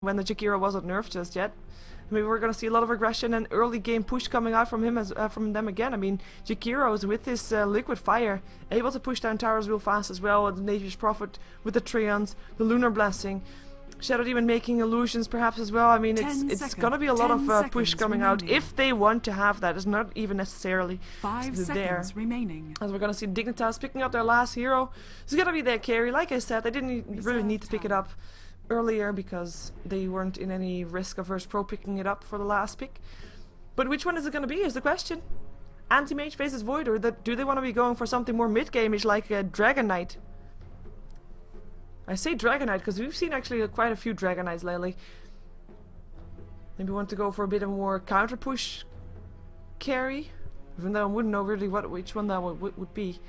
when the Jakiro wasn't nerfed just yet. Maybe we're going to see a lot of aggression and early game push coming out from him from them again. I mean, Jakiro's with this liquid fire able to push down towers real fast as well. The Nature's Prophet with the Treants, the Lunar Blessing, Shadow Demon making illusions perhaps as well. I mean, it's going to be a lot of push coming out if they want to have that. It's not even necessarily 5 seconds remaining. As we're going to see Dignitas picking up their last hero. It's going to be their carry. Like I said, they didn't really need to pick it up earlier because they weren't in any risk of virtus.pro picking it up for the last pick. But which one is it going to be is the question. Anti-Mage faces Void, or do they want to be going for something more mid-game-ish like a Dragon Knight? I say Dragon Knight because we've seen actually quite a few Dragon Knights lately. Maybe want to go for a bit of more counter-push carry, even though I wouldn't know really which one that would be.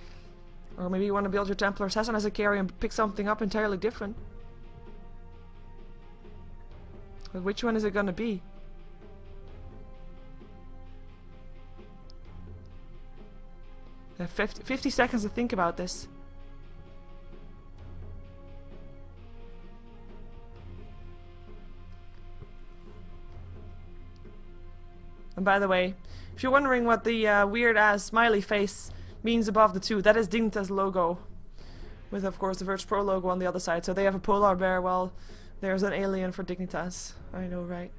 Or maybe you want to build your Templar Assassin as a carry and pick something up entirely different. But which one is it gonna be? I have 50 seconds to think about this. And by the way, if you're wondering what the weird-ass smiley face means above the two, that is Dignitas' logo. With, of course, the virtus.pro logo on the other side. So they have a polar bear while there's an alien for Dignitas. I know, right?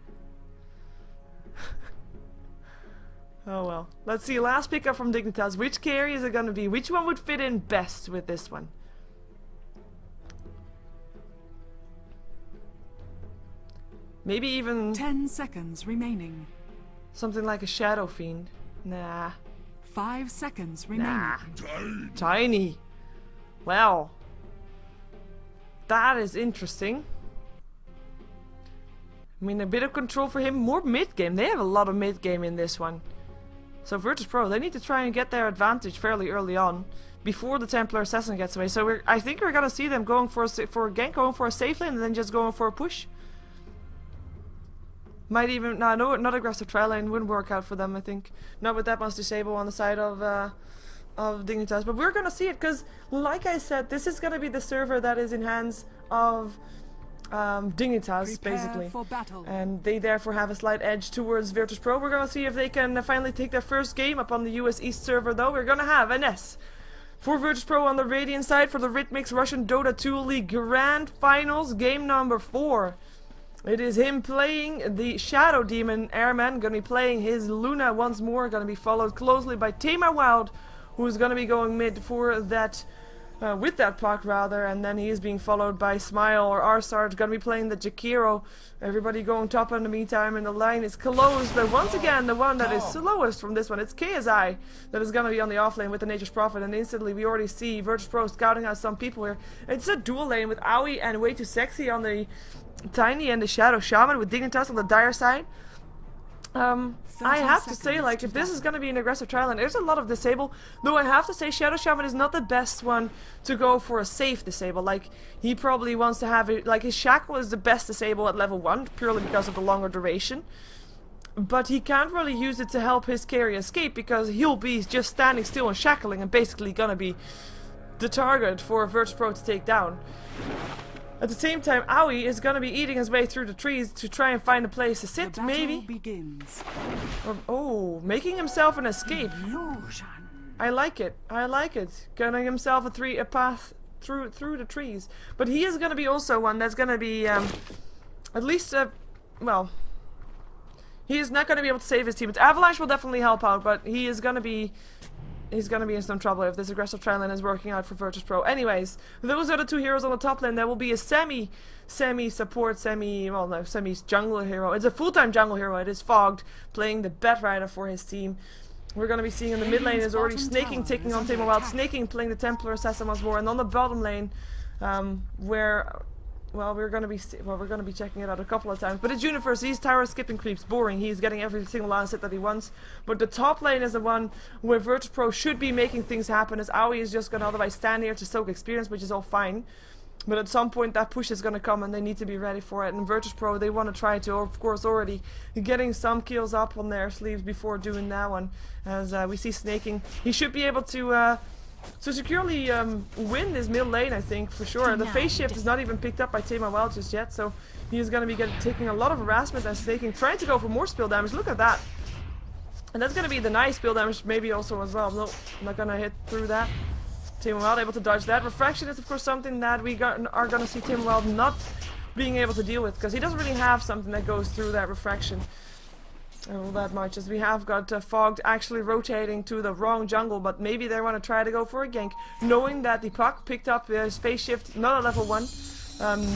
Oh well. Let's see, last pickup from Dignitas. Which carry is it gonna be? Which one would fit in best with this one? Maybe even 10 seconds remaining. Something like a Shadow Fiend. Nah. 5 seconds remaining. Nah. Tiny. Well. That is interesting. I mean, a bit of control for him. More mid-game. They have a lot of mid-game in this one. So virtus.pro, they need to try and get their advantage fairly early on, before the Templar Assassin gets away. So I think we're gonna see them going for a gank, going for a safe lane, and then just going for a push. Might even no, not aggressive trial lane wouldn't work out for them. I think not with that much disable on the side of Dignitas. But we're gonna see it because, like I said, this is gonna be the server that is in hands of Dignitas, basically, and they therefore have a slight edge towards virtus.pro. We're gonna see if they can finally take their first game up on the US East server, though. We're gonna have an S for virtus.pro on the Radiant side for the Ritmix Russian Dota 2 League Grand Finals, game number 4. It is him playing the Shadow Demon Airman, gonna be playing his Luna once more, gonna be followed closely by Tamar Wild, who's gonna be going mid for that with that puck rather, and then he is being followed by Smile or ars-art, gonna be playing the Jakiro. Everybody going top in the meantime, and the line is closed. But once again, the one that is slowest from this one, it's KSI that is gonna be on the off lane with the Nature's Prophet, and instantly we already see virtus.pro scouting out some people here. It's a dual lane with Aoi and Way Too Sexy on the Tiny and the Shadow Shaman with Dignitas on the dire side. I have to say, like, if this is going to be an aggressive trial, and there's a lot of disable, though I have to say Shadow Shaman is not the best one to go for a safe disable. Like, he probably wants to have it, like, his Shackle is the best disable at level 1, purely because of the longer duration. But he can't really use it to help his carry escape, because he'll be just standing still and shackling and basically gonna be the target for virtus.pro to take down. At the same time, Aoi is gonna be eating his way through the trees to try and find a place to sit, maybe. Or, oh, making himself an escape. I like it. I like it. Getting himself a path through the trees. But he is gonna be also one that's gonna be at least well, he is not gonna be able to save his team. Avalanche will definitely help out, but he is gonna be. He's gonna be in some trouble if this aggressive trial lane is working out for virtus.pro. Anyways, those are the two heroes on the top lane. There will be a semi-support, semi-jungle hero. It's a full-time jungle hero. It is Fogged, playing the Bat Rider for his team. We're gonna be seeing in the mid lane is already Snaking taking on Tamar Wild. Snaking playing the Templar Assassin once more. And on the bottom lane, where... Well, we're gonna be checking it out a couple of times. But it's Universe, he's tower skipping creeps, boring. He's getting every single last hit that he wants. But the top lane is the one where virtus.pro should be making things happen, as Aoi is just gonna otherwise stand here to soak experience, which is all fine. But at some point that push is gonna come and they need to be ready for it. And virtus.pro, they want to try to, of course, already getting some kills up on their sleeves before doing that one. As we see Snaking, he should be able to to securely win this mid lane, I think, for sure. The phase shift is not even picked up by Tema Wild just yet, so he's going to be taking a lot of harassment and snaking, trying to go for more spill damage. Look at that. And that's going to be the nice spill damage maybe also as well. No, I'm not going to hit through that. Tema Wild able to dodge that. Refraction is of course something that we are going to see Tema Wild not being able to deal with, because he doesn't really have something that goes through that refraction all that much, as we have got Fogged actually rotating to the wrong jungle, but maybe they want to try to go for a gank, knowing that the puck picked up his phase shift, not a level 1.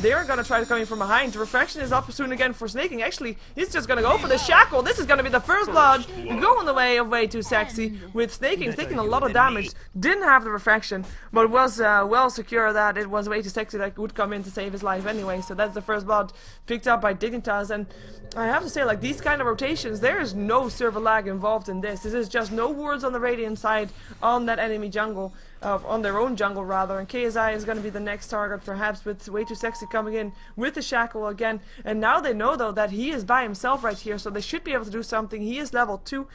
They're gonna try to come in from behind. Refraction is up soon again for snaking. Actually, he's just gonna go for the shackle. This is gonna be the first blood going the way of Way Too Sexy, with snaking taking a lot of damage. Didn't have the refraction, but was well secure that it was Way Too Sexy that would come in to save his life anyway. So that's the first blood picked up by Dignitas, and I have to say, like, these kind of rotations, there is no server lag involved in this. This is just no wards on the Radiant side on that enemy jungle. On their own jungle rather, and KSI is going to be the next target, perhaps, with Way Too Sexy coming in with the shackle again. And now they know though that he is by himself right here, so they should be able to do something. He is level 2,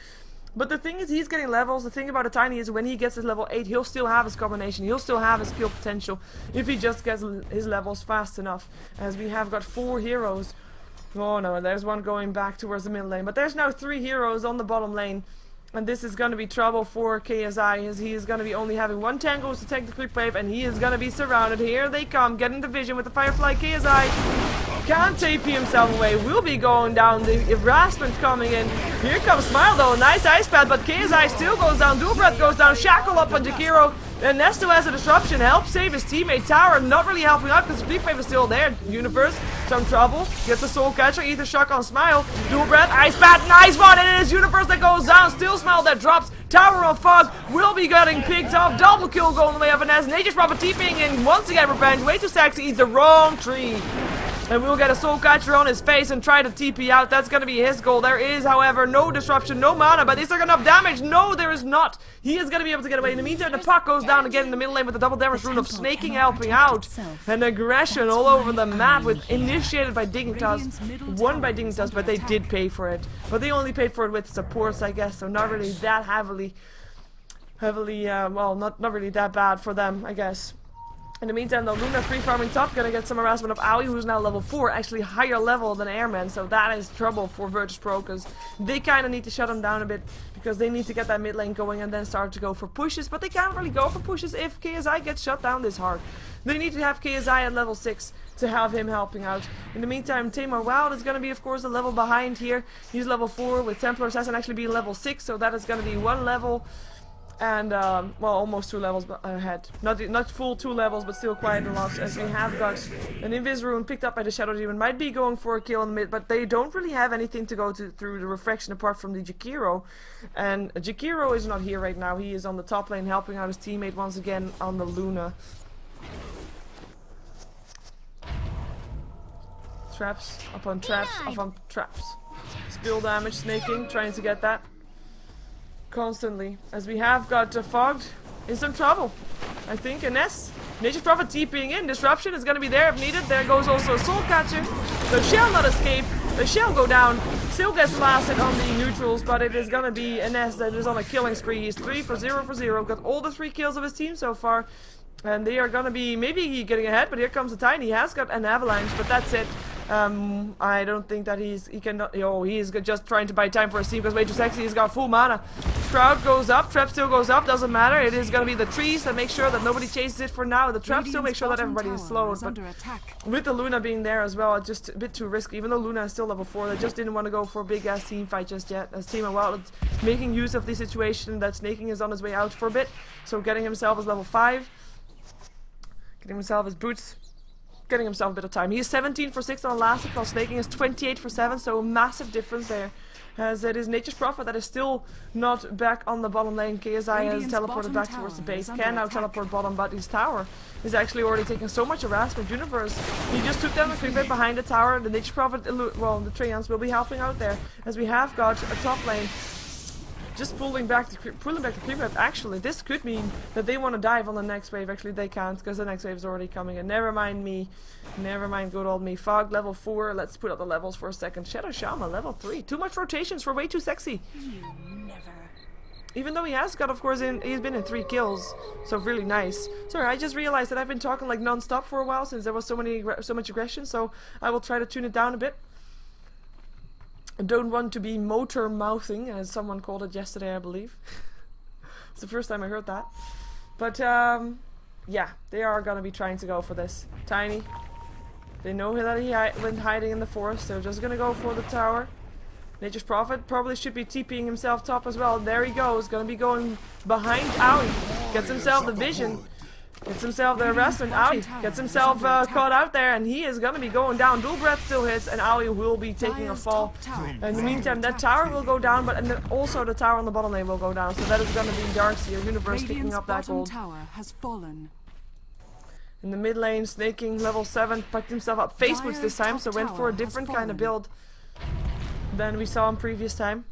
but the thing is, he's getting levels. The thing about a Tiny is when he gets his level 8, he'll still have his combination, he'll still have his skill potential if he just gets his levels fast enough. As we have got 4 heroes. Oh no, there's one going back towards the mid lane, but there's now 3 heroes on the bottom lane. And this is going to be trouble for KSI, as he is going to be only having 1 tango to take the creep wave, and he is going to be surrounded. Here they come, getting the vision with the Firefly. KSI can't TP himself away, will be going down. The harassment coming in. Here comes Smile though, nice ice pad, but KSI still goes down. Dual Breath goes down, shackle up on Jakiro. And Nesto has a disruption, helps save his teammate. Tower not really helping out because the creep wave is still there. Universe, some trouble. Gets a soul catcher, Ether shock on Smile. Dual Breath, ice pad, nice one. And it is Universe that goes down. Still Smile that drops. Tower on Fog will be getting picked off. Double kill going the way of Ines. Nature's Prophet TPing in once again. Revenge. Way Too Sexy eats the wrong tree. And we'll get a soul catcher on his face and try to TP out. That's going to be his goal. There is, however, no disruption, no mana. But is there enough damage? No, there is not. He is going to be able to get away. In the meantime, the puck goes down again in the middle lane with the double damage rune of snaking helping out. And aggression all over the map, with initiated by Dignitas. Won by Dignitas, but they did pay for it. But they only paid for it with supports, I guess. So not really that heavily, well, not really that bad for them, I guess. In the meantime, though, Luna free farming top, gonna get some harassment of Aoi, who's now level 4, actually higher level than Airman, so that is trouble for virtus.pro, because they kind of need to shut him down a bit, because they need to get that mid lane going and then start to go for pushes, but they can't really go for pushes if KSI gets shut down this hard. They need to have KSI at level 6 to have him helping out. In the meantime, Tema Wild is gonna be, of course, a level behind here. He's level 4, with Templar Assassin actually being level 6, so that is gonna be 1 level. And, well, almost 2 levels ahead. Not full 2 levels, but still quite a lot, as we have got an Invis rune picked up by the Shadow Demon. Might be going for a kill in the mid, but they don't really have anything to go through the refraction apart from the Jakiro. And Jakiro is not here right now. He is on the top lane helping out his teammate once again on the Luna. Traps, up on traps, up on traps. Spill damage, snaking, trying to get that. Constantly, as we have got Fogged in some trouble. I think Ines, Nature's Prophet TPing in. Disruption is going to be there if needed. There goes also a Soul Catcher. The shall not escape. The shall go down. Still gets the last hit on the neutrals, but it is going to be Ines that is on a killing spree. He's 3 for 0 for 0. Got all the 3 kills of his team so far. And they are going to be maybe getting ahead, but here comes the Tiny. He has got an avalanche, but that's it. I don't think that he cannot. Oh, he's just trying to buy time for his team because Way Too Sexy. He's got full mana. Crowd goes up, trap still goes up. Doesn't matter. It is gonna be the trees that make sure that nobody chases it for now. The trap still makes sure that everybody is slowed. But with the Luna being there as well, it's just a bit too risky. Even though Luna is still level 4, they just didn't want to go for a big ass team fight just yet. As Tema Wild is making use of the situation that Snaking is on his way out for a bit, so getting himself as level 5, getting himself his boots. Getting himself a bit of time. He is 17 for 6 on the last hit, while Snaking is 28 for 7, so a massive difference there. As it is Nature's Prophet that is still not back on the bottom lane. KSI has teleported back towards the base. Can now teleport bottom, but his tower is actually already taking so much harassment. Universe, he just took down the creep right behind the tower. The Nature's Prophet, well, the Treants will be helping out there, as we have got a top lane. Just pulling back the creep wave. Actually, this could mean that they want to dive on the next wave. Actually, they can't, because the next wave is already coming in. Never mind me. Never mind good old me. Fog, level 4. Let's put up the levels for a second. Shadow Shaman, level 3. Too much rotations for Way Too Sexy. You never Even though he has got, of course, he's been in 3 kills, so really nice. Sorry, I just realized that I've been talking like non-stop for a while since there was so much aggression, so I will try to tune it down a bit. I don't want to be motor mouthing, as someone called it yesterday, I believe. It's the first time I heard that. But yeah, they are gonna be trying to go for this. Tiny. They know that he went hiding in the forest. They're just gonna go for the tower. Nature's Prophet probably should be TPing himself top as well. There he goes. Gonna be going behind Owie. Gets himself the vision. Gets himself the arrestment. Owie gets himself caught out there, and he is gonna be going down. Dual breath still hits, and Owie will be taking a fall. In the meantime, that tower will go down, but and then also the tower on the bottom lane will go down. So that is gonna be Darkseer Universe picking up that gold. Tower has fallen. In the mid lane, snaking level 7, picked himself up face boots this time, so went for a different kind of build than we saw in previous time.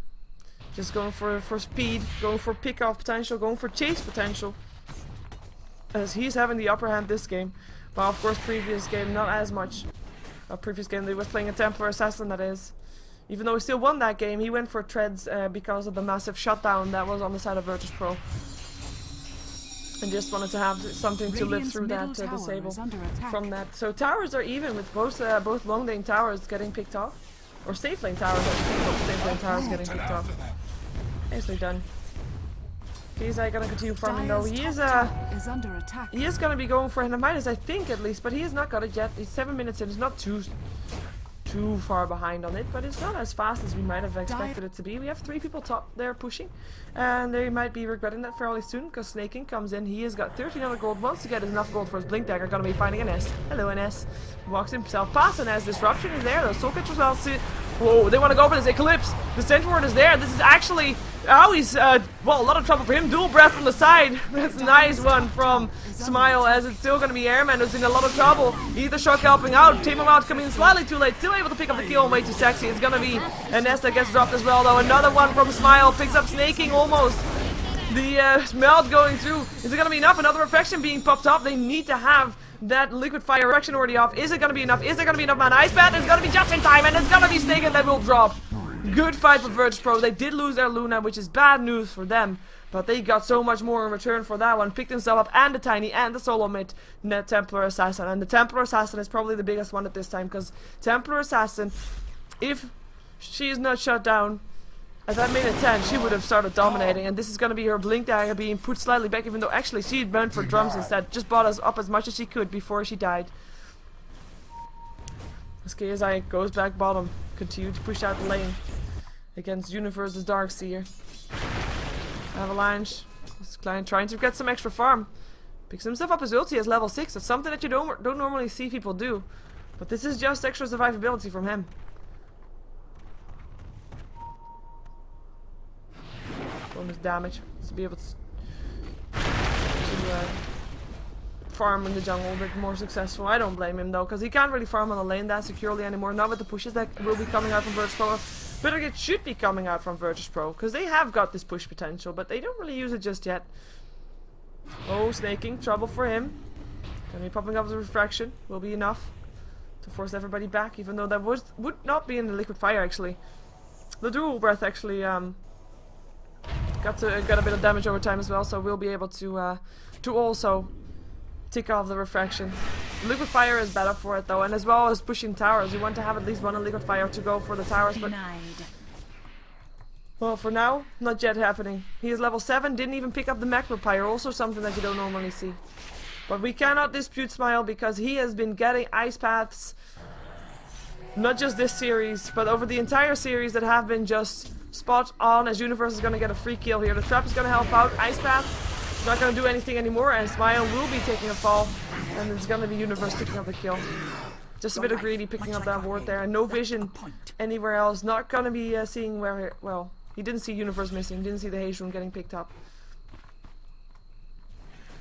Just going for speed, going for pick-off potential, going for chase potential. As he's having the upper hand this game. But of course previous game not as much. Previous game they was playing a Templar Assassin, that is. Even though he still won that game, he went for treads because of the massive shutdown that was on the side of virtus.pro. And just wanted to have something to live through that disable from that. So towers are even with both long lane towers getting picked off. Or safe lane towers, safe lane towers getting picked off. Nicely done. He's gonna continue farming though. He is under attack. He is gonna be going for a minus, I think at least, but he has not got it yet. He's 7 minutes in. It's not too far behind on it, but it's not as fast as we might have expected it to be. We have 3 people top there pushing, and they might be regretting that fairly soon because Snaking comes in. He has got 1300 gold. Wants to get enough gold for his Blink Dagger. Gonna be finding an S. Hello, NS. Walks himself past an S. Disruption is there. The Soul Catcher as well. Whoa, they want to go for this Eclipse. The Scent Ward is there. This is actually he's well, a lot of trouble for him. Dual breath from the side. That's a nice one from Smile, as it's still going to be Airman who's in a lot of trouble. Either Shock helping out, Tame him out coming in slightly too late, still able to pick up the kill, way too sexy. It's going to be a Nest that gets dropped as well though. Another one from Smile, picks up Snaking almost. The melt going through. Is it going to be enough? Another reflection being popped up. They need to have that liquid fire reflection already off. Is it going to be enough? Is there going to be enough mana? Ice Bat is going to be just in time, and it's going to be Snaking that will drop. Good fight for virtus.pro. They did lose their Luna, which is bad news for them. But they got so much more in return for that one. Picked himself up, and the Tiny, and the solo mid Templar Assassin. And the Templar Assassin is probably the biggest one at this time, because Templar Assassin, if she is not shut down at that minute 10, she would have started dominating. And this is going to be her Blink Dagger being put slightly back, even though actually she went for drums instead. Just bought us up as much as she could before she died. As KSI goes back bottom, continue to push out the lane against Universe's Darkseer. Avalanche is trying to get some extra farm. Picks himself up his ulti as level 6. It's something that you don't normally see people do. But this is just extra survivability from him. Bonus damage to be able to farm in the jungle a bit more successful. I don't blame him though, because he can't really farm on the lane that securely anymore. Not with the pushes that will be coming out from virtus.pro. But it should be coming out from virtus.pro, because they have got this push potential, but they don't really use it just yet. Oh, Snaking, trouble for him. Gonna be popping up the refraction. Will be enough to force everybody back, even though that would not be in the liquid fire actually. The dual breath actually got a bit of damage over time as well, so we'll be able to also tick off the refraction. Liquid fire is better for it though, and as well as pushing towers. You want to have at least one liquid fire to go for the towers, but well, for now, not yet happening. He is level 7, didn't even pick up the macro pyre, also something that you don't normally see. But we cannot dispute Smile, because he has been getting ice paths, not just this series, but over the entire series, that have been just spot on. As Universe is going to get a free kill here. The trap is going to help out. Ice path not going to do anything anymore, and Smile will be taking a fall, and it's going to be Universe picking up the kill. Just a bit of greedy picking up that ward there, and no vision anywhere else. Not going to be seeing where, well, he didn't see Universe missing, didn't see the haze rune getting picked up.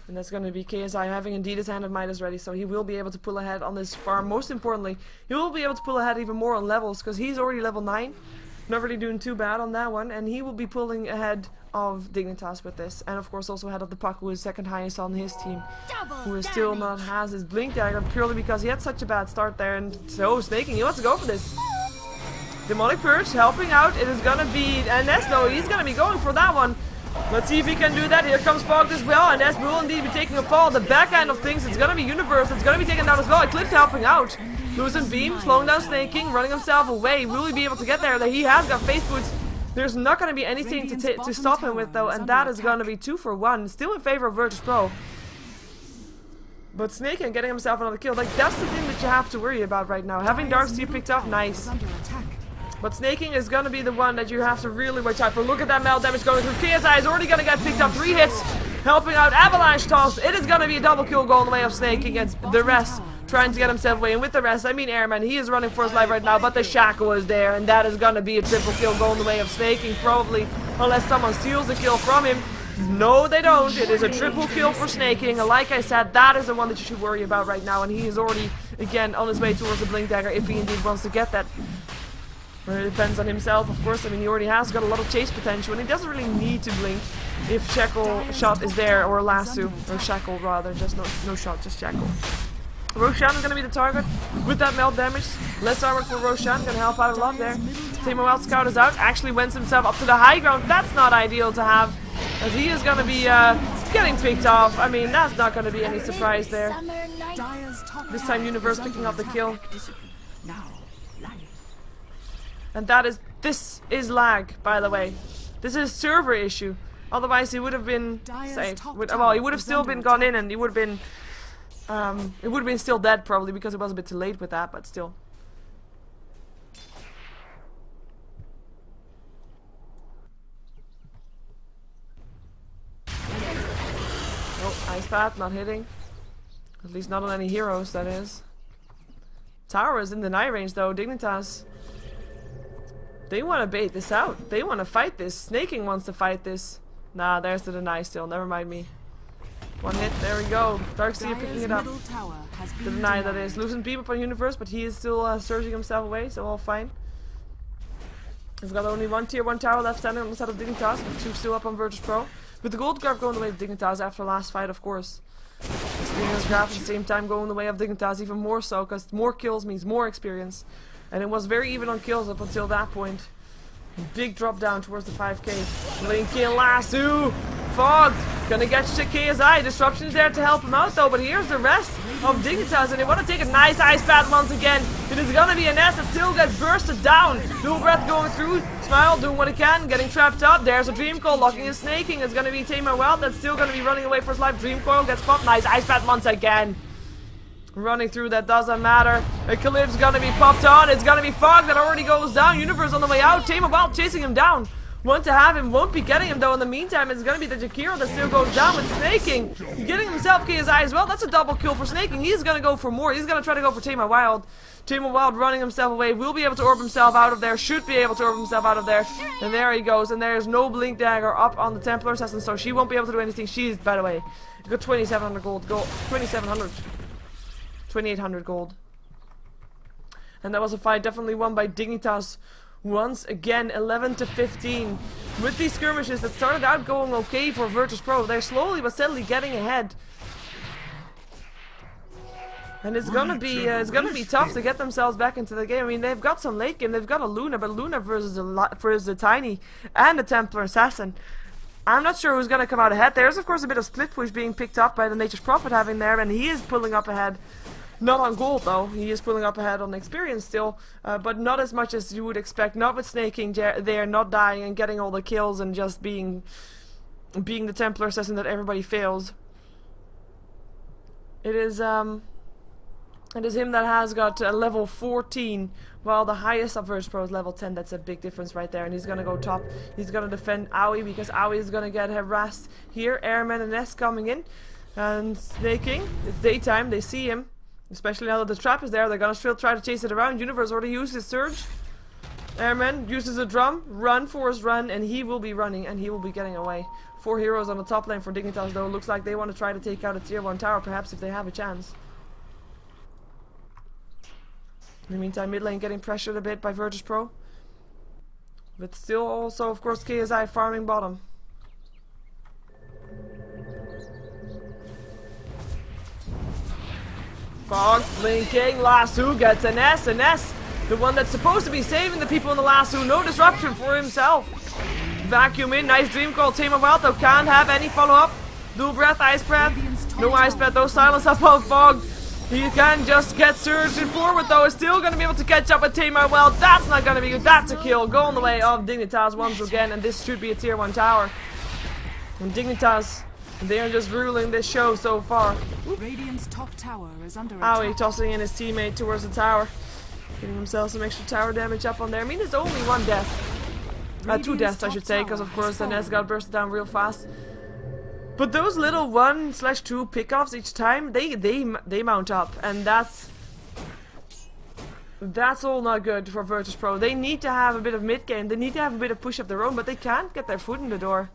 And that's going to be KSI having indeed his Hand of Midas ready, so he will be able to pull ahead on this farm. Most importantly, he will be able to pull ahead even more on levels, because he's already level 9. Not really doing too bad on that one, and he will be pulling ahead of Dignitas with this, and of course also ahead of the Puck, who is second highest on his team, who is still not has his Blink Dagger, purely because he had such a bad start there. And so Snaking, he wants to go for this. Demonic Purge helping out. It is gonna be NS though. He's gonna be going for that one. Let's see if he can do that. Here comes Fog as well, and S will indeed be taking a fall. The back end of things, it's gonna be Universe. It's gonna be taken down as well. Eclipse helping out. Losing Beam, slowing down Snaking, running himself away. Will he be able to get there? He has got face boots. There's not gonna be anything to stop him with though, and that is gonna be 2 for 1. Still in favor of virtus.pro. But Snaking getting himself another kill. Like, that's the thing that you have to worry about right now. Having Darkseer picked up, nice. But Snaking is gonna be the one that you have to really watch out for. Look at that melt damage going through. KSI is already gonna get picked up. 3 hits, helping out. Avalanche toss. It is gonna be a double kill going the way of Snaking, and the rest trying to get himself away. And with the rest, I mean Airman, he is running for his life right now, but the Shackle is there, and that is gonna be a triple kill going the way of Snaking, probably, unless someone steals the kill from him. No, they don't. It is a triple kill for Snaking, and like I said, that is the one that you should worry about right now, and he is already, again, on his way towards the Blink Dagger, if he indeed wants to get that. Well, it depends on himself, of course. I mean, he already has got a lot of chase potential, and he doesn't really need to blink if Shackle shot is there, or Lasso, or Shackle rather, just no shot, just Shackle. Roshan is going to be the target with that melt damage. Less armor for Roshan, going to help out a lot there. Team Wild Scout is out, actually wins himself up to the high ground. That's not ideal to have, as he is going to be getting picked off. I mean, that's not going to be any surprise there. This time Universe picking up the kill. And this is lag, by the way. This is server issue. Otherwise he would have been safe. Well, he would have still been gone in, and he would have been it would have been still dead probably, because it was a bit too late with that, but still. Oh, Ice Path not hitting. At least not on any heroes, that is. Tower is in deny range though. Dignitas, they want to bait this out. They want to fight this. Snaking wants to fight this. Nah, there's the deny still. Never mind me. 1 hit, there we go. Darkseer picking it up. The deny, that is. Losing beam upon Universe, but he is still surging himself away, so all fine. We've got only 1 tier 1 tower left standing on the side of Dignitas, but 2 still up on virtus.pro. With the gold grab going the way of Dignitas after the last fight, of course. Experience grab at the same time going the way of Dignitas, even more so, because more kills means more experience. And it was very even on kills up until that point. Big drop down towards the 5k. Blinking Lasso! Fogged! Gonna get KSI. Disruption's there to help him out though, but here's the rest of Dignitas, and they want to take a nice Ice Path once again. It is gonna be an S that still gets bursted down. Dual breath going through. Smile doing what he can, getting trapped up. There's a Dream Coil locking his Snaking. It's gonna be Tamer Wild that's still gonna be running away for his life. Dream Coil gets popped. Nice Ice Path once again. Running through, that doesn't matter. Eclipse gonna be popped on. It's gonna be Fog that already goes down. Universe on the way out. Tamer Wild chasing him down. Want to have him, won't be getting him though. In the meantime, it's gonna be the Jakiro that still goes down with Snaking. Getting himself KSI as well. That's a double kill for Snaking. He's gonna go for more. He's gonna try to go for Tamer Wild. Tamer Wild running himself away. Will be able to orb himself out of there. Should be able to orb himself out of there. And there he goes. And there's no Blink Dagger up on the Templar Assassin, so she won't be able to do anything. She's, by the way, got 2,700 gold. 2,700. 2,800 gold. And that was a fight definitely won by Dignitas. Once again, 11 to 15. With these skirmishes that started out going okay for virtus.pro, they're slowly but steadily getting ahead. And it's gonna be tough to get themselves back into the game. I mean, they've got some late game. They've got a Luna, but Luna versus the Tiny and the Templar Assassin. I'm not sure who's gonna come out ahead. There's of course a bit of split push being picked up by the Nature's Prophet having there, and he is pulling up ahead. Not on gold though, he is pulling up ahead on experience still, but not as much as you would expect. Not with Snaking there, not dying and getting all the kills and just being the Templar Assassin that everybody fails. It is him that has got level 14, while the highest of virtus.pro is level 10. That's a big difference right there, and he's gonna go top. He's gonna defend Aoi because Aoi is gonna get harassed here. Airman and S coming in, and Snaking. It's daytime. They see him. Especially now that the trap is there, they're gonna still try to chase it around. Universe already used his surge. Airman uses a drum, run for his run, and he will be running, and he will be getting away. 4 heroes on the top lane for Dignitas though. Looks like they want to try to take out a tier 1 tower, perhaps if they have a chance. In the meantime, mid lane getting pressured a bit by virtus.pro. But still also, of course, KSI farming bottom. Fog, blinking, Lasso gets an S, the one that's supposed to be saving the people in the Lasso. No disruption for himself. Vacuum in, nice dream call. Team of Wild though can't have any follow-up. Dual breath, ice breath. No ice breath though, silence up on Fog. He can just get surged forward though. Is still going to be able to catch up with Team of Wild. That's not going to be good. That's a kill. Going the way of Dignitas once again. And this should be a tier 1 tower. And Dignitas, they are just ruling this show so far. Radiant's top tower is under Owie attack. tossing in his teammate towards the tower. Getting himself some extra tower damage up on there. I mean, it's only 1 death. 2 deaths, I should say, because of course the Nest got bursted down real fast. But those little 1/2 pickoffs each time, they mount up, and that's all not good for virtus.pro. They need to have a bit of mid game. They need to have a bit of push of their own, but they can't get their foot in the door.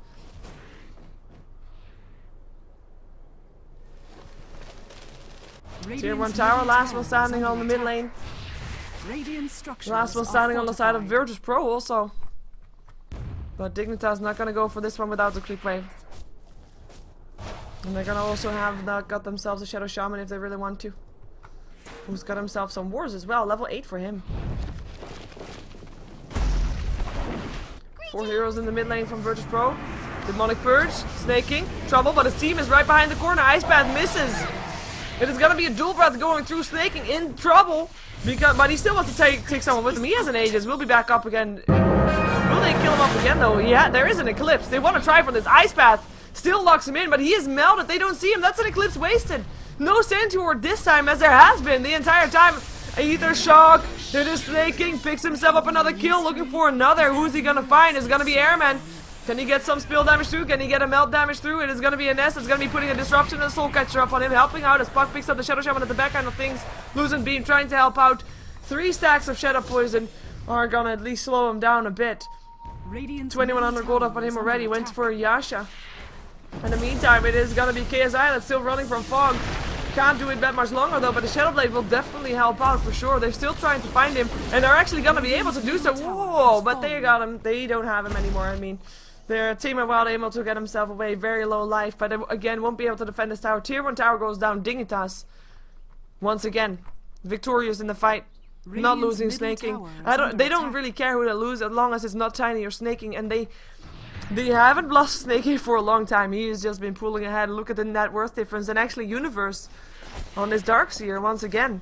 Tier 1 tower, last one standing on the mid lane. Last one standing on the side of virtus.pro also. But Dignitas not gonna go for this one without the creep wave. And they're gonna also have got themselves a Shadow Shaman if they really want to. Who's got himself some wars as well, level 8 for him. 4 heroes in the mid lane from virtus.pro. Demonic Purge, snaking, trouble, but his team is right behind the corner. Ice Bath misses. It is gonna be a dual breath going through, snaking in trouble. But he still wants to take someone with him. He has an Aegis. We'll be back up again. Will they kill him up again though? Yeah, there is an Eclipse. They want to try for this. Ice Bath still locks him in, but he is melted. They don't see him. That's an Eclipse wasted. No Sandward this time, as there has been the entire time. Either Shock, it is snaking, picks himself up another kill, looking for another. Who's he gonna find? It's gonna be Airman. Can he get some spill damage through? Can he get a melt damage through? It is gonna be a Nest. It's gonna be putting a disruption and a Soul Catcher up on him, helping out as Puck picks up the Shadow Shaman at the back end of things. Losing Beam, trying to help out. 3 stacks of Shadow Poison are gonna at least slow him down a bit. 2100 gold up on him already. Went for Yasha. In the meantime, it is gonna be KSI that's still running from Fog. Can't do it that much longer though, but the Shadow Blade will definitely help out for sure. They're still trying to find him, and they're actually gonna be able to do so. Whoa! But they got him. They don't have him anymore. I mean, their team of Wild able to get himself away. Very low life, but again won't be able to defend this tower. Tier 1 tower goes down. Dignitas once again victorious in the fight. Not losing snaking. They don't really care who they lose as long as it's not tiny or snaking, and they haven't lost snaking for a long time. He has just been pulling ahead. Look at the net worth difference, and actually Universe on this Darkseer once again.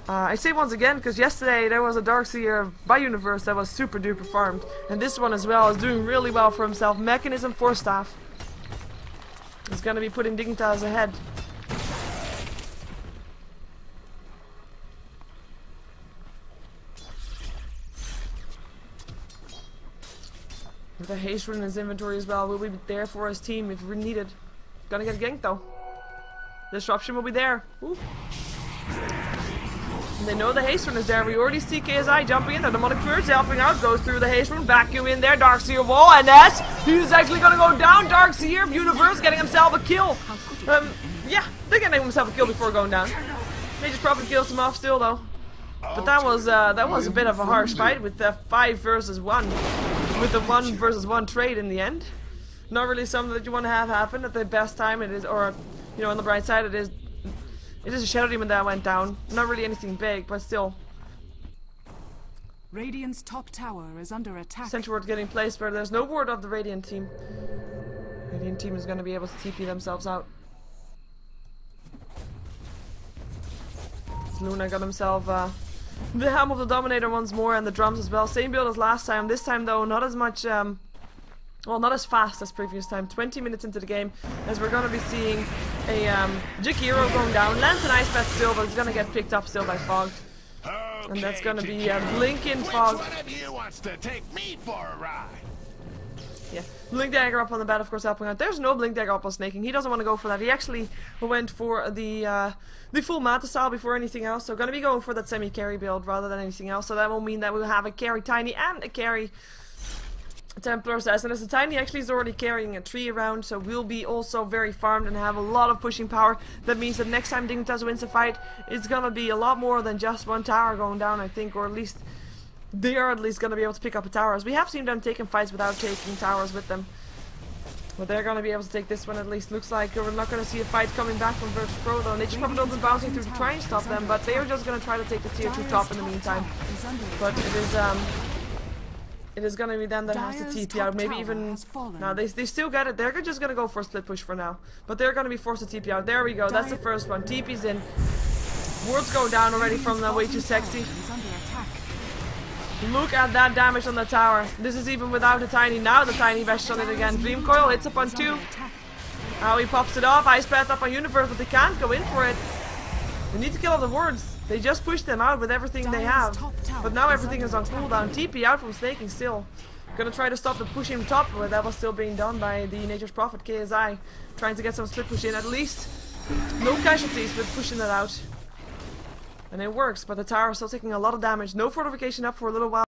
I say once again because yesterday there was a Darkseer by Universe that was super duper farmed, and this one as well is doing really well for himself. Mechanism 4 staff is gonna be putting Dignitas ahead. With a haste rune in his inventory as well, will be there for his team if we need it. Gonna get ganked though. Disruption will be there. Ooh. And they know the haste rune is there. We already see KSI jumping in there. Demonic Purge helping out, goes through the haste rune, vacuum in there, Darkseer wall, and he's actually gonna go down. Darkseer, Universe getting himself a kill. Yeah, they're getting himself a kill before going down. They just probably kills him off still though. But that was a bit of a harsh fight with the 5 versus 1. With the 1 versus 1 trade in the end. Not really something that you want to have happen at the best time. It is, or you know, on the bright side, it is a Shadow Demon that went down. Not really anything big, but still. Radiant's top tower is under attack. Sentry ward getting placed where there's no ward of the Radiant team. Radiant team is going to be able to TP themselves out. Luna got himself the Helm of the Dominator once more, and the drums as well. Same build as last time. This time though, not as much, well, not as fast as previous time. 20 minutes into the game, as we're going to be seeing a Jakiro going down. Lands an Ice Bath still, but it's going to get picked up still by Fog. And that's going to be Blinking Fog. Which one of you wants to take me for a ride? Yeah, Blink Dagger up on the bat, of course, helping out. There's no Blink Dagger up on snaking. He doesn't want to go for that. He actually went for the full Mata style before anything else. So gonna be going for that semi-carry build rather than anything else. So that will mean that we'll have a carry Tiny and a carry Templar Assassin. As the Tiny actually is already carrying a tree around, so we'll be also very farmed and have a lot of pushing power. That means that next time Dignitas wins a fight, it's gonna be a lot more than just 1 tower going down, I think, or at least they are at least going to be able to pick up a tower, as we have seen them taking fights without taking towers with them. But they're going to be able to take this one at least. Looks like we're not going to see a fight coming back from virtus.pro though. And they just probably don't be bouncing through to try and stop them, but they are just going to try to take the tier 2 top in the meantime. But it is it is gonna be them that has to Dire's TP top out. Maybe tower even... has fallen. No, they still get it. They're just gonna go for a split push for now. But they're gonna be forced to TP out. There we go. That's the first one. TP's in. Wards go down already from the way too sexy. Is under attack. Look at that damage on the tower. This is even without the tiny. Now the tiny bash on it again. Dream Coil hits up on 2. Now he pops it off. Ice Path up on Universe, but they can't go in for it. They need to kill all the wards. They just pushed them out with everything they have. But now everything is on cooldown. TP out from Snaking still. Gonna try to stop the push him top, but that was still being done by the Nature's Prophet KSI. Trying to get some split push in at least. No casualties, but pushing it out. And it works, but the tower is still taking a lot of damage. No fortification up for a little while.